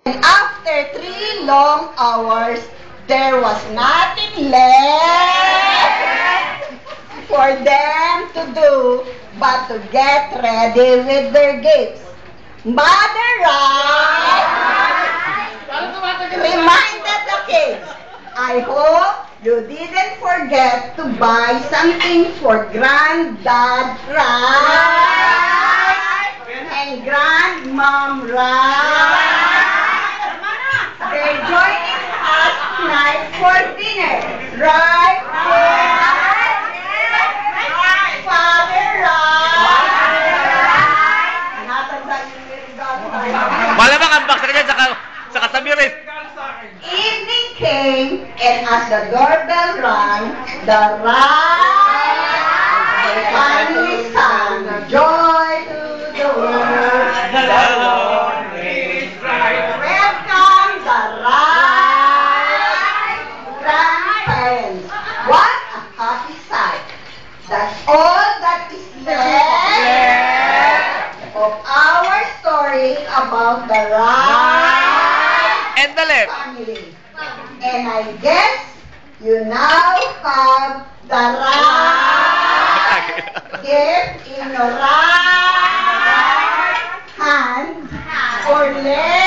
And after 3 long hours, there was nothing left for them to do but to get ready with their gifts. Mother Right reminded the kids, I hope you didn't forget to buy something for Granddad Right and Grandmom Right. They're joining us tonight for dinner. Right? Father Right. Malamang ang baksa ka dyan sa katabi rin. Evening came, and as the doorbell rang, the Right finally sang, Joy to the world, the Lord is right. Welcome the Right grandparents. What a happy sight. That's all that is left of our story about the Right And the left. family. And I guess you now have the right gift in your right hand or leg.